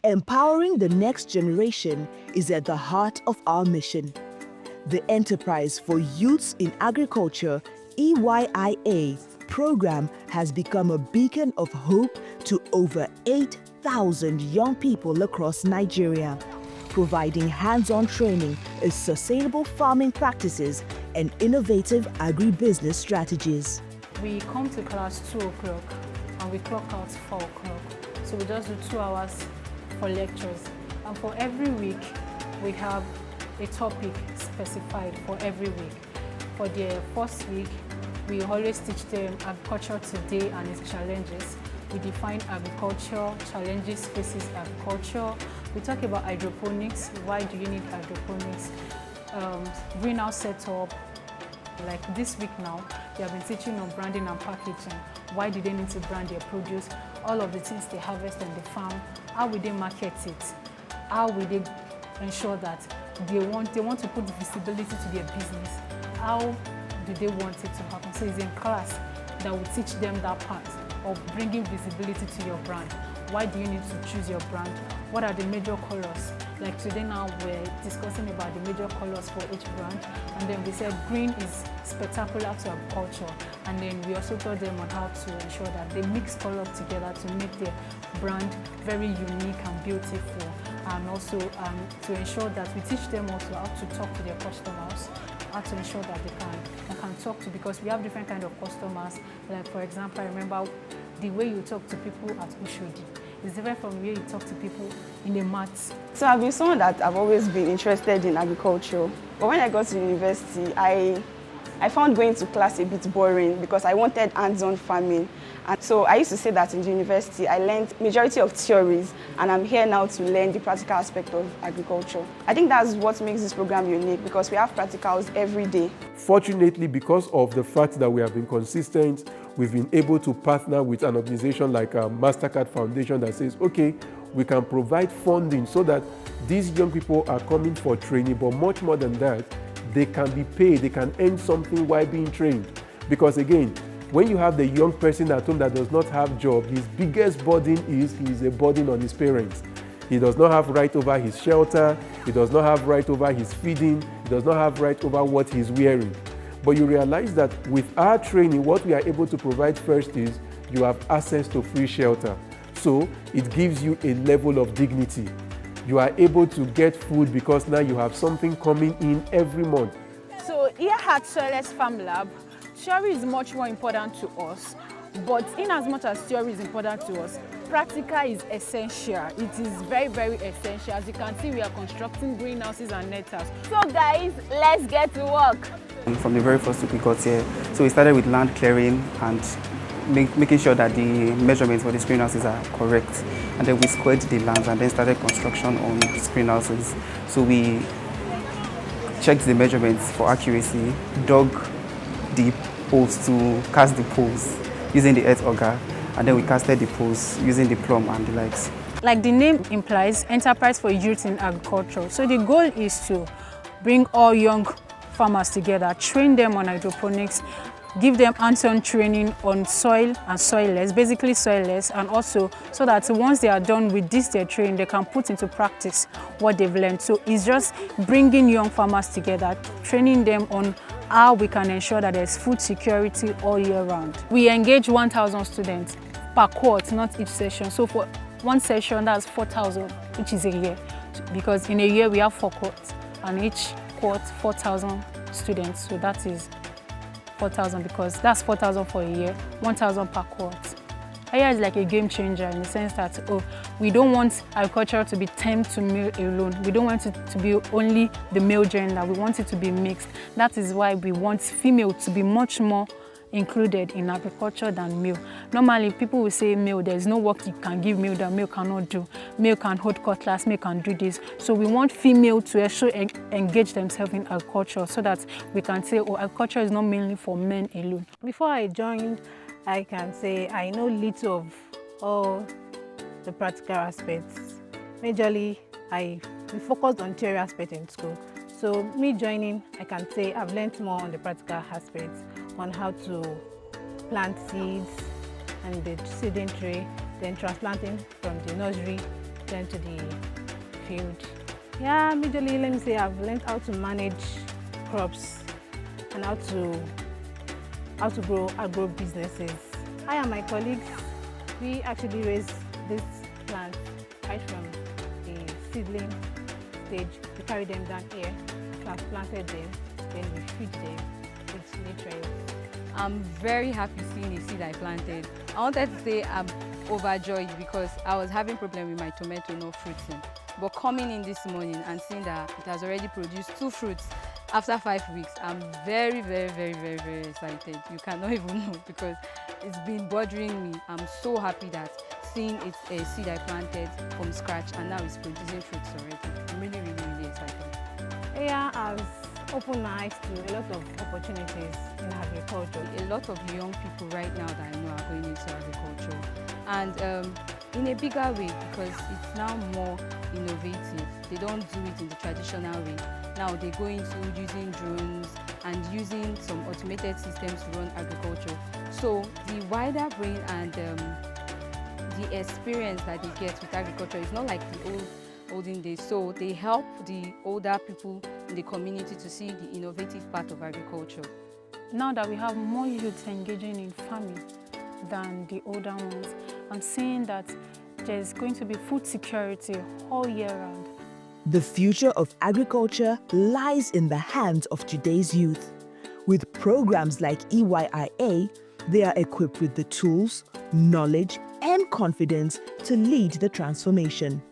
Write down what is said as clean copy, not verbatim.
Empowering the next generation is at the heart of our mission. The Enterprise for Youths in Agriculture (EYIA) program has become a beacon of hope to over 8,000 young people across Nigeria, providing hands-on training in sustainable farming practices and innovative agribusiness strategies. We come to class 2 o'clock and we clock out 4 o'clock. So we just do 2 hours for lectures. And for every week, we have a topic specified for every week. For the first week, we always teach them agriculture today and its challenges. We define agriculture, challenges faces agriculture. We talk about hydroponics, why do you need hydroponics, greenhouse setup. Like this week now, we have been teaching on branding and packaging. Why do they need to brand their produce? All of the things they harvest on the farm. How will they market it? How will they ensure that they want to put visibility to their business? How do they want it to happen? So it's in class that will teach them that part of bringing visibility to your brand. Why do you need to choose your brand? What are the major colors? Like today now we're discussing about the major colors for each brand, and then we said green is spectacular to agriculture, and then we also taught them on how to ensure that they mix colors together to make their brand very unique and beautiful, and also to ensure that we teach them also how to talk to their customers, how to ensure that they can talk to, because we have different kind of customers. Like for example, I remember the way you talk to people at Ushodi is different from the way you talk to people in the mats. So I've been someone that I've always been interested in agriculture. But when I got to university, I found going to class a bit boring because I wanted hands-on farming. And so I used to say that in the university, I learned majority of theories, and I'm here now to learn the practical aspect of agriculture. I think that's what makes this program unique, because we have practicals every day. Fortunately, because of the fact that we have been consistent, we've been able to partner with an organization like MasterCard Foundation that says, okay, we can provide funding so that these young people are coming for training, but much more than that, they can be paid, they can earn something while being trained. Because again, when you have the young person at home that does not have a job, his biggest burden is he's a burden on his parents. He does not have right over his shelter, he does not have right over his feeding, he does not have right over what he's wearing. But you realize that with our training, what we are able to provide first is you have access to free shelter. So it gives you a level of dignity. You are able to get food because now you have something coming in every month. So here at Soilless Farm Lab, theory is much more important to us. But in as much as theory is important to us, practical is essential. It is very, very essential. As you can see, we are constructing greenhouses and net house. So guys, let's get to work. From the very first week we got here, so we started with land clearing and making sure that the measurements for the greenhouses are correct. And then we squared the lands and then started construction on greenhouses. So we checked the measurements for accuracy, dug the poles to cast the poles using the earth auger, and then we casted the poles using the plumb and the likes. Like the name implies, Enterprise for Youth in Agriculture. So the goal is to bring all young farmers together, train them on hydroponics, give them hands-on training on soil and soilless, basically soilless, and also so that once they are done with this their training, they can put into practice what they've learned. So it's just bringing young farmers together, training them on how we can ensure that there's food security all year round. We engage 1,000 students per cohort, not each session. So for one session, that's 4,000, which is a year. Because in a year, we have 4 cohorts, and each cohort, 4,000 students. So that is 4,000, because that's 4,000 for a year, 1,000 per cohort. IA is like a game changer in the sense that, we don't want agriculture to be tame to male alone. We don't want it to be only the male gender. We want it to be mixed. That is why we want female to be much more included in agriculture than male. Normally, people will say male, there's no work you can give male that male cannot do. Male can hold cutlass, male can do this. So we want female to actually engage themselves in agriculture so that we can say, agriculture is not mainly for men alone. Before I joined, I can say I know little of all the practical aspects. Majorly, we focused on theory aspect in school. So me joining, I can say I've learned more on the practical aspects, on how to plant seeds and the seeding tray, then transplanting from the nursery then to the field. Yeah, majorly, let me say I've learned how to manage crops and how to grow agro businesses. I and my colleagues, we actually raised this plant right from the seedling stage. We carry them down here, transplanted them, then we feed them with nutrients. I'm very happy seeing a seed I planted. I wanted to say I'm overjoyed because I was having problem with my tomato not fruiting. But coming in this morning and seeing that it has already produced 2 fruits after 5 weeks, I'm very, very, very, very, very excited. You cannot even know because it's been bothering me. I'm so happy that seeing it's a seed I planted from scratch and now it's producing fruits already. I'm really, really, really excited. AI has opened my eyes to a lot of opportunities in agriculture. A lot of young people right now that I know are going into agriculture, and in a bigger way because it's now more innovative. They don't do it in the traditional way. Now they go into using drones and using some automated systems to run agriculture. So the wider brain and the experience that they get with agriculture is not like the olden days. So they help the older people in the community to see the innovative part of agriculture. Now that we have more youths engaging in farming than the older ones, I'm seeing that there's going to be food security all year round. The future of agriculture lies in the hands of today's youth. With programs like EYIA, they are equipped with the tools, knowledge, and confidence to lead the transformation.